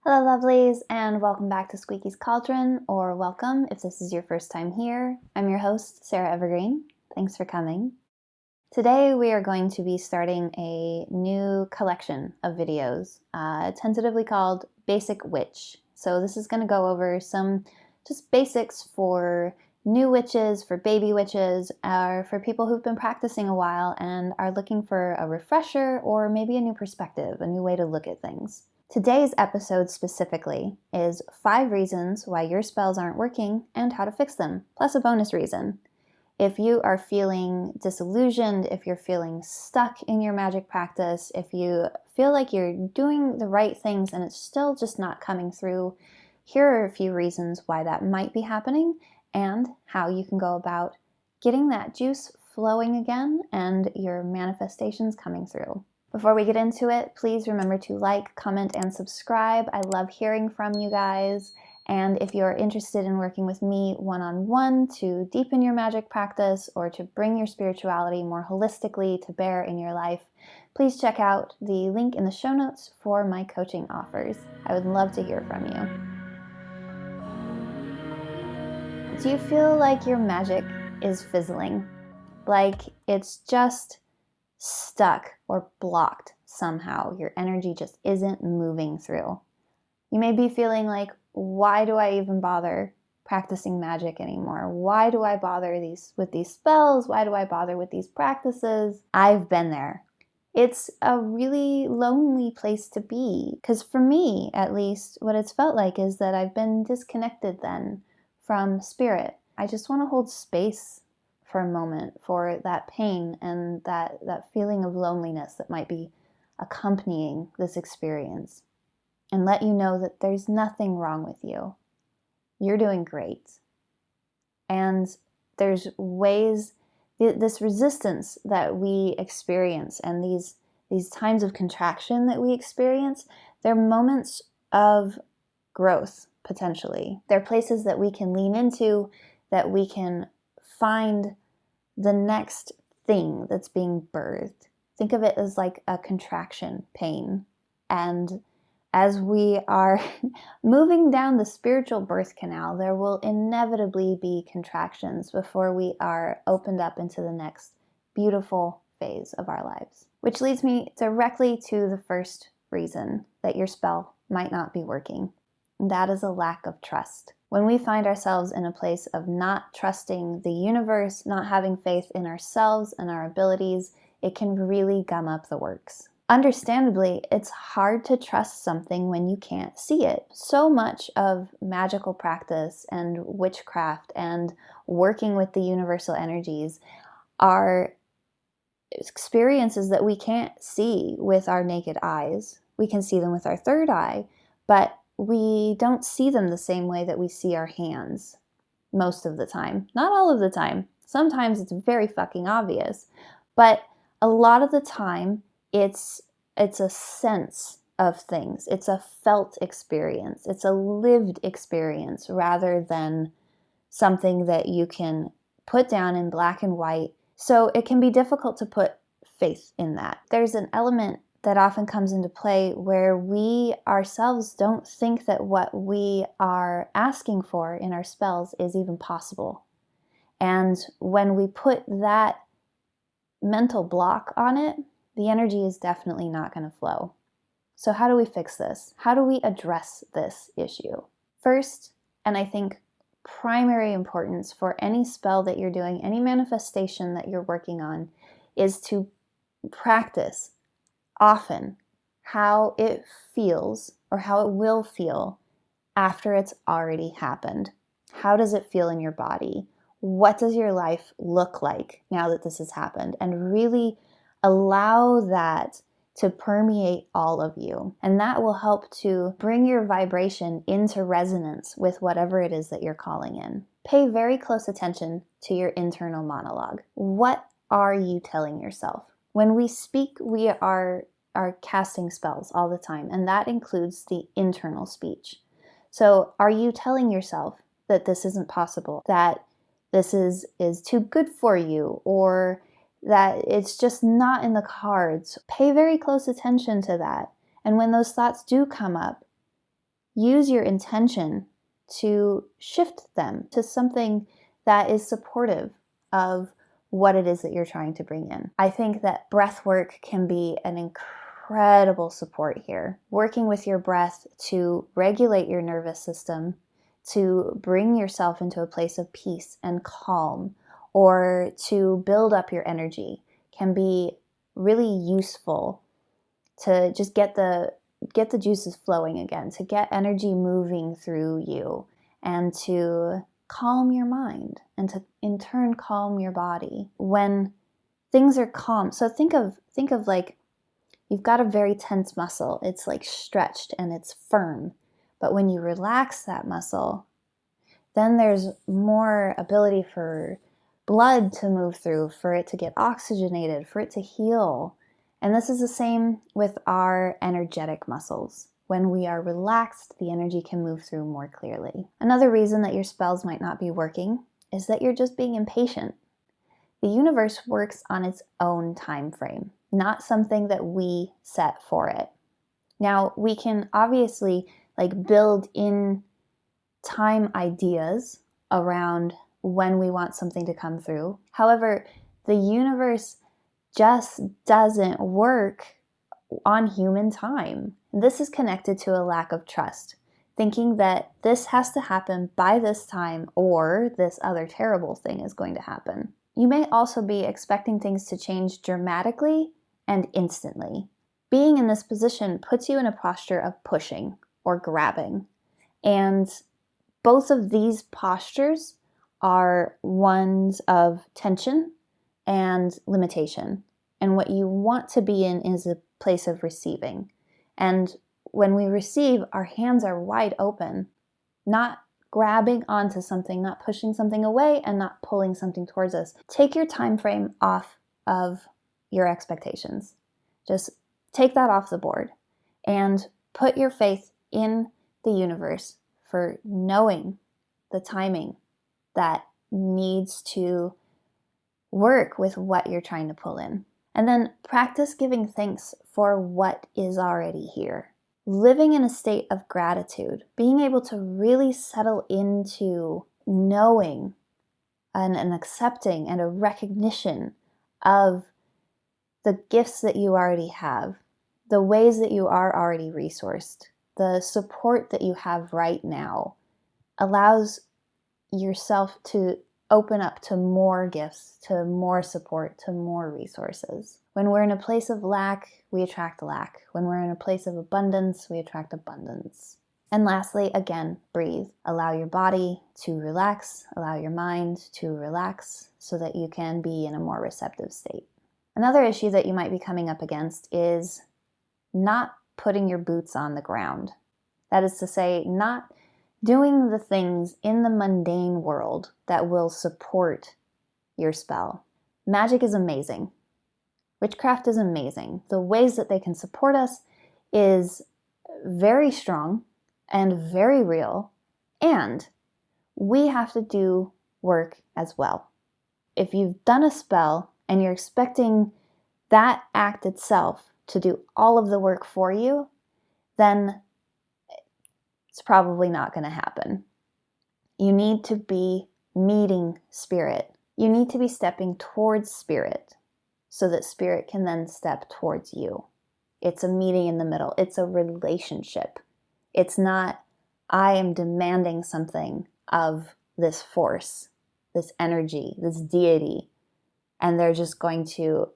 Hello lovelies, and welcome back to Squeaky's Cauldron, or welcome if this is your first time here. I'm your host, Sarah Evergreen. Thanks for coming. Today we are going to be starting a new collection of videos, tentatively called Basic Witch. So this is going to go over some just basics for new witches, for baby witches, or for people who've been practicing a while and are looking for a refresher or maybe a new perspective, a new way to look at things. Today's episode specifically is 5 reasons why your spells aren't working and how to fix them, plus a bonus reason. If you are feeling disillusioned, if you're feeling stuck in your magic practice, if you feel like you're doing the right things and it's still just not coming through, here are a few reasons why that might be happening and how you can go about getting that juice flowing again and your manifestations coming through. Before we get into it, please remember to like, comment, and subscribe. I love hearing from you guys. And if you're interested in working with me one-on-one to deepen your magic practice or to bring your spirituality more holistically to bear in your life, please check out the link in the show notes for my coaching offers. I would love to hear from you. Do you feel like your magic is fizzling? Like it's just stuck or blocked somehow? Your energy just isn't moving through. You may be feeling like, why do I even bother practicing magic anymore? Why do I bother with these spells? Why do I bother with these practices? I've been there. It's a really lonely place to be, because for me, at least, what it's felt like is that I've been disconnected then from spirit. I just want to hold space for a moment for that pain and that feeling of loneliness that might be accompanying this experience, and let you know that there's nothing wrong with you. You're doing great. And there's ways, this resistance that we experience and these times of contraction that we experience, they're moments of growth, potentially. They're places that we can lean into, that we can find the next thing that's being birthed. Think of it as like a contraction pain. And as we are moving down the spiritual birth canal, there will inevitably be contractions before we are opened up into the next beautiful phase of our lives. Which leads me directly to the first reason that your spell might not be working. And that is a lack of trust. When we find ourselves in a place of not trusting the universe, not having faith in ourselves and our abilities, it can really gum up the works. Understandably, it's hard to trust something when you can't see it. So much of magical practice and witchcraft and working with the universal energies are experiences that we can't see with our naked eyes. We can see them with our third eye, but we don't see them the same way that we see our hands most of the time. Not all of the time. Sometimes it's very fucking obvious. But a lot of the time, it's a sense of things. It's a felt experience. It's a lived experience rather than something that you can put down in black and white. So it can be difficult to put faith in that. There's an element that often comes into play where we ourselves don't think that what we are asking for in our spells is even possible. And when we put that mental block on it, the energy is definitely not going to flow. So how do we fix this? How do we address this issue? First, and I think primary importance for any spell that you're doing, any manifestation that you're working on, is to practice often how it feels or how it will feel after it's already happened. How does it feel in your body? What does your life look like now that this has happened? And really allow that to permeate all of you. And that will help to bring your vibration into resonance with whatever it is that you're calling in. Pay very close attention to your internal monologue. What are you telling yourself? When we speak, we are casting spells all the time, and that includes the internal speech. So are you telling yourself that this isn't possible, that this is too good for you, or that it's just not in the cards? Pay very close attention to that. And when those thoughts do come up, use your intention to shift them to something that is supportive of what it is that you're trying to bring in. I think that breath work can be an incredible support here. Working with your breath to regulate your nervous system, to bring yourself into a place of peace and calm, or to build up your energy can be really useful to just get the juices flowing again, to get energy moving through you, and to calm your mind, and to in turn calm your body. When things are calm, so think of like you've got a very tense muscle. It's like stretched and it's firm. But when you relax that muscle, then there's more ability for blood to move through, for it to get oxygenated, for it to heal. And this is the same with our energetic muscles. When we are relaxed, the energy can move through more clearly. Another reason that your spells might not be working is that you're just being impatient. The universe works on its own time frame, not something that we set for it. Now, we can obviously build in time ideas around when we want something to come through. However, the universe just doesn't work on human time. This is connected to a lack of trust, thinking that this has to happen by this time or this other terrible thing is going to happen. You may also be expecting things to change dramatically and instantly. Being in this position puts you in a posture of pushing or grabbing. And both of these postures are ones of tension and limitation. And what you want to be in is a place of receiving. And when we receive, our hands are wide open, not grabbing onto something, not pushing something away, and not pulling something towards us. Take your time frame off of your expectations. Just take that off the board and put your faith in the universe for knowing the timing that needs to work with what you're trying to pull in. And then practice giving thanks for what is already here. Living in a state of gratitude, being able to really settle into knowing and accepting and a recognition of the gifts that you already have, the ways that you are already resourced, the support that you have right now, allows yourself to open up to more gifts, to more support, to more resources. When we're in a place of lack, we attract lack. When we're in a place of abundance, we attract abundance. And lastly, again, breathe. Allow your body to relax, allow your mind to relax so that you can be in a more receptive state. Another issue that you might be coming up against is not putting your boots on the ground. That is to say, not doing the things in the mundane world that will support your spell. Magic is amazing. Witchcraft is amazing. The ways that they can support us is very strong and very real, and we have to do work as well. If you've done a spell and you're expecting that act itself to do all of the work for you, then it's probably not going to happen. You need to be meeting spirit. You need to be stepping towards spirit so that spirit can then step towards you. It's a meeting in the middle. It's a relationship. It's not, I am demanding something of this force, this energy, this deity, and they're just going to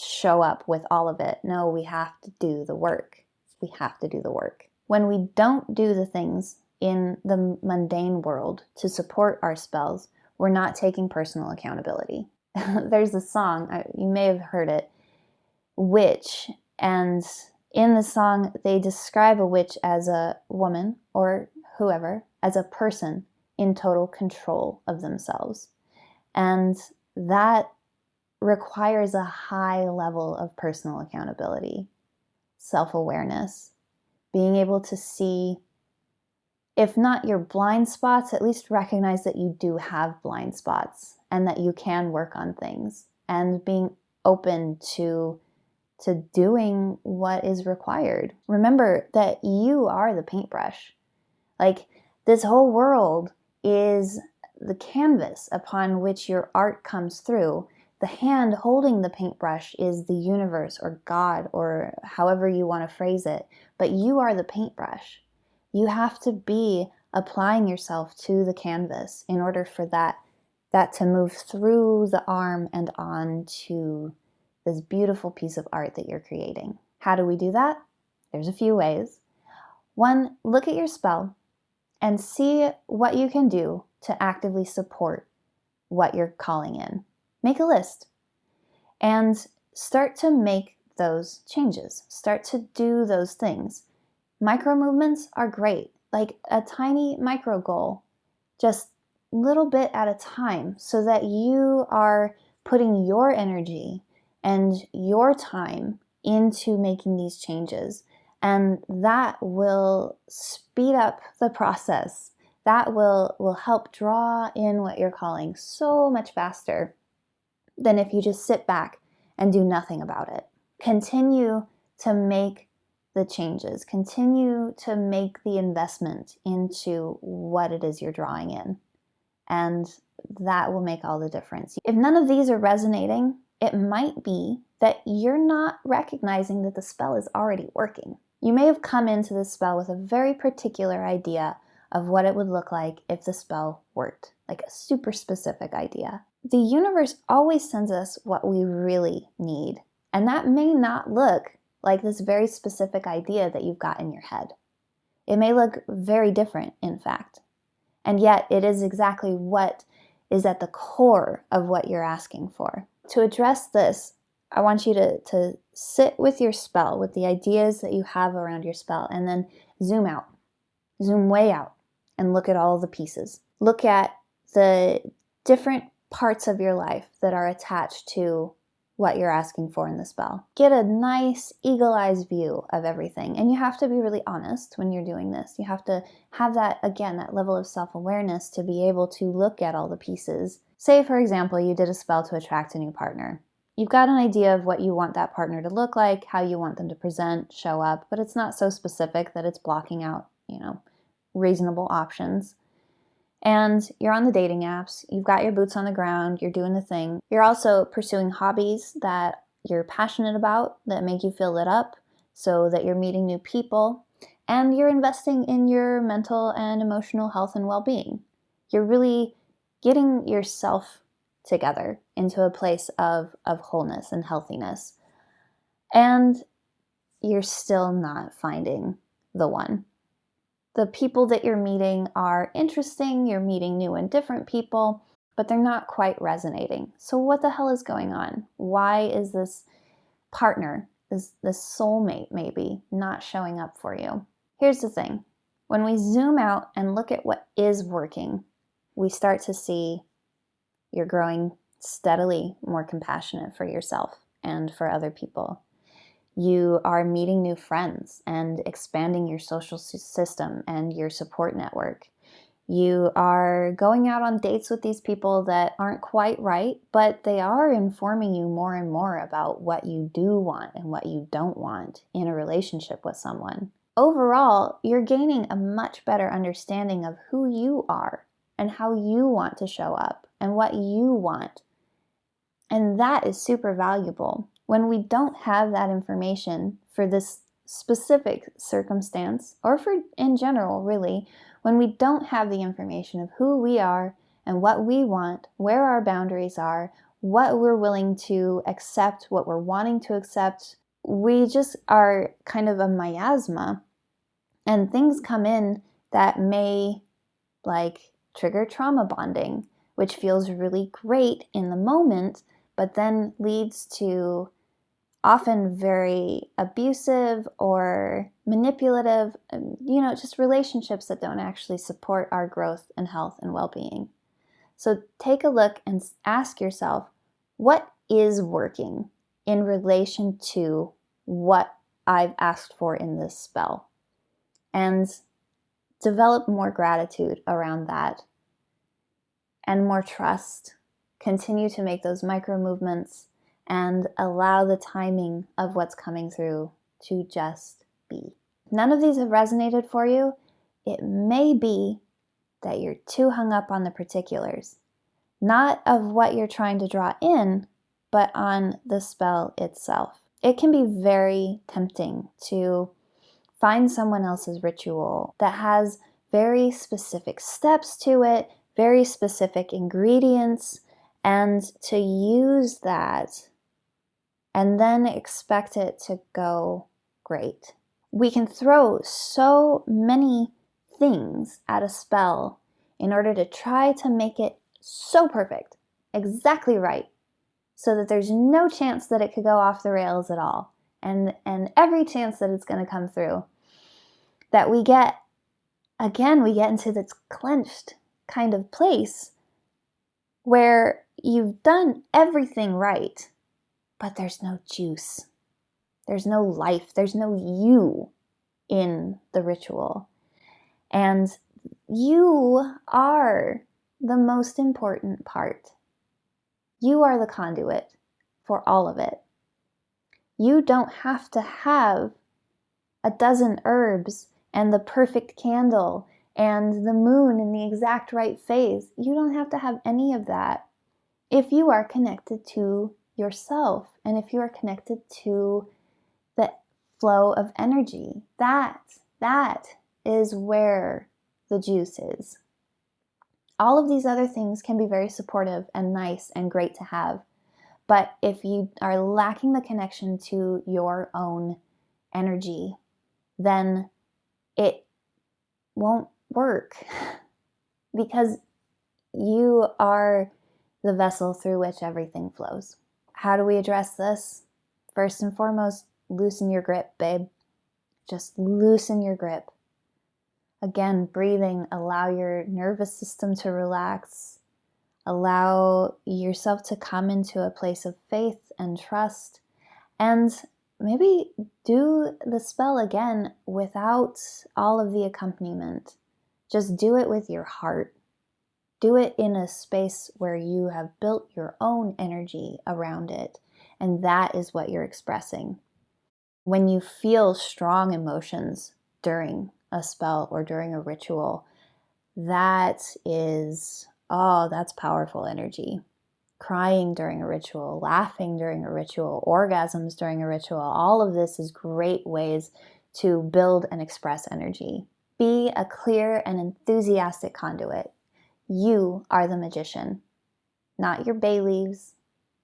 show up with all of it. No, we have to do the work. We have to do the work. When we don't do the things in the mundane world to support our spells, we're not taking personal accountability. There's a song, you may have heard it, Witch, and in the song they describe a witch as a woman, or whoever, as a person in total control of themselves. And that requires a high level of personal accountability, self-awareness, being able to see, if not your blind spots, at least recognize that you do have blind spots and that you can work on things, and being open to doing what is required. Remember that you are the paintbrush. Like, this whole world is the canvas upon which your art comes through. The hand holding the paintbrush is the universe or God or however you want to phrase it, but you are the paintbrush. You have to be applying yourself to the canvas in order for that to move through the arm and on to this beautiful piece of art that you're creating. How do we do that? There's a few ways. One, look at your spell and see what you can do to actively support what you're calling in. Make a list and start to make those changes. Start to do those things. Micro movements are great, like a tiny micro goal, just little bit at a time, so that you are putting your energy and your time into making these changes. And that will speed up the process. That will help draw in what you're calling so much faster than if you just sit back and do nothing about it. Continue to make the changes. Continue to make the investment into what it is you're drawing in. And that will make all the difference. If none of these are resonating, it might be that you're not recognizing that the spell is already working. You may have come into this spell with a very particular idea of what it would look like if the spell worked, like a super specific idea. The universe always sends us what we really need, and that may not look like this very specific idea that you've got in your head. It may look very different, in fact, and yet it is exactly what is at the core of what you're asking for. To address this, I want you to sit with your spell, with the ideas that you have around your spell, and then zoom out, zoom way out, and look at all the pieces. Look at the different parts of your life that are attached to what you're asking for in the spell. Get a nice eagle-eyed view of everything, and you have to be really honest when you're doing this. You have to have that, again, that level of self-awareness to be able to look at all the pieces. Say, for example, you did a spell to attract a new partner. You've got an idea of what you want that partner to look like, how you want them to present, show up, but it's not so specific that it's blocking out, reasonable options. And you're on the dating apps, you've got your boots on the ground, you're doing the thing. You're also pursuing hobbies that you're passionate about, that make you feel lit up, so that you're meeting new people, and you're investing in your mental and emotional health and well-being. You're really getting yourself together into a place of wholeness and healthiness. And you're still not finding the one. The people that you're meeting are interesting, you're meeting new and different people, but they're not quite resonating. So what the hell is going on? Why is this partner, this soulmate maybe, not showing up for you? Here's the thing. When we zoom out and look at what is working, we start to see you're growing steadily more compassionate for yourself and for other people. You are meeting new friends and expanding your social system and your support network. You are going out on dates with these people that aren't quite right, but they are informing you more and more about what you do want and what you don't want in a relationship with someone. Overall, you're gaining a much better understanding of who you are and how you want to show up and what you want. And that is super valuable. When we don't have that information for this specific circumstance, or for in general, really, when we don't have the information of who we are and what we want, where our boundaries are, what we're willing to accept, what we're wanting to accept, we just are kind of a miasma, and things come in that may trigger trauma bonding, which feels really great in the moment, but then leads to often very abusive or manipulative, just relationships that don't actually support our growth and health and well-being. So take a look and ask yourself, what is working in relation to what I've asked for in this spell? And develop more gratitude around that and more trust. Continue to make those micro movements and allow the timing of what's coming through to just be. If none of these have resonated for you, it may be that you're too hung up on the particulars, not of what you're trying to draw in, but on the spell itself. It can be very tempting to find someone else's ritual that has very specific steps to it, very specific ingredients, and to use that and then expect it to go great. We can throw so many things at a spell in order to try to make it so perfect, exactly right, so that there's no chance that it could go off the rails at all. And every chance that it's going to come through, that we get into this clenched kind of place where you've done everything right, but there's no juice. There's no life. There's no you in the ritual. And you are the most important part. You are the conduit for all of it. You don't have to have a dozen herbs and the perfect candle and the moon in the exact right phase. You don't have to have any of that if you are connected to yourself and if you are connected to the flow of energy. That is where the juice is. All of these other things can be very supportive and nice and great to have. But if you are lacking the connection to your own energy, then it won't work because you are the vessel through which everything flows. How do we address this? First and foremost, loosen your grip, babe. Just loosen your grip. Again, breathing, allow your nervous system to relax. Allow yourself to come into a place of faith and trust. And maybe do the spell again without all of the accompaniment. Just do it with your heart. Do it in a space where you have built your own energy around it. And that is what you're expressing. When you feel strong emotions during a spell or during a ritual, that's powerful energy. Crying during a ritual, laughing during a ritual, orgasms during a ritual, all of this is great ways to build and express energy. Be a clear and enthusiastic conduit. You are the magician, not your bay leaves,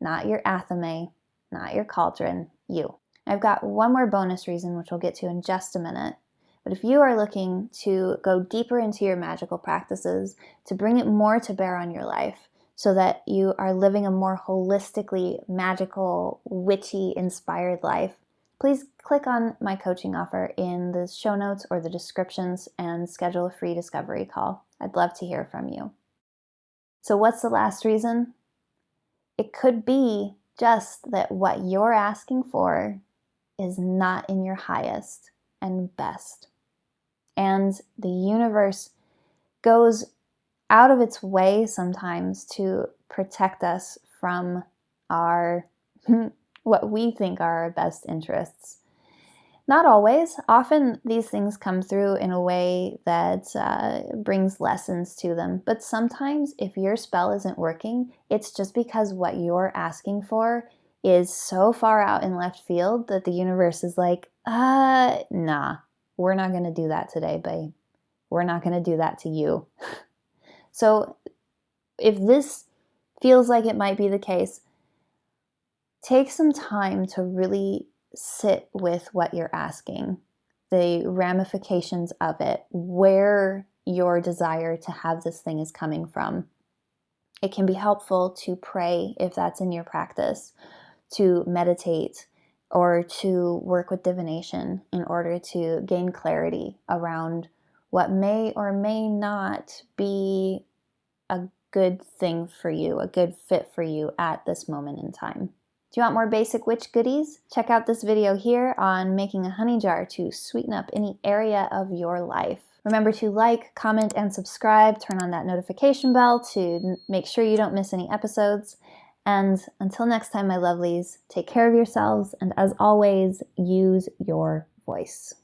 not your athame, not your cauldron, you. I've got one more bonus reason, which we'll get to in just a minute. But if you are looking to go deeper into your magical practices, to bring it more to bear on your life, so that you are living a more holistically magical, witchy, inspired life, please click on my coaching offer in the show notes or the descriptions and schedule a free discovery call. I'd love to hear from you. So what's the last reason? It could be just that what you're asking for is not in your highest and best. And the universe goes out of its way sometimes to protect us from our what we think are our best interests. Not always. Often these things come through in a way that brings lessons to them. But sometimes if your spell isn't working, it's just because what you're asking for is so far out in left field that the universe is like, nah, we're not going to do that today, babe. We're not going to do that to you. So if this feels like it might be the case, take some time to really sit with what you're asking, the ramifications of it, where your desire to have this thing is coming from. It can be helpful to pray if that's in your practice, to meditate, or to work with divination in order to gain clarity around what may or may not be a good thing for you, a good fit for you at this moment in time. Do you want more basic witch goodies? Check out this video here on making a honey jar to sweeten up any area of your life. Remember to like, comment, and subscribe. Turn on that notification bell to make sure you don't miss any episodes. And until next time, my lovelies, take care of yourselves, and as always, use your voice.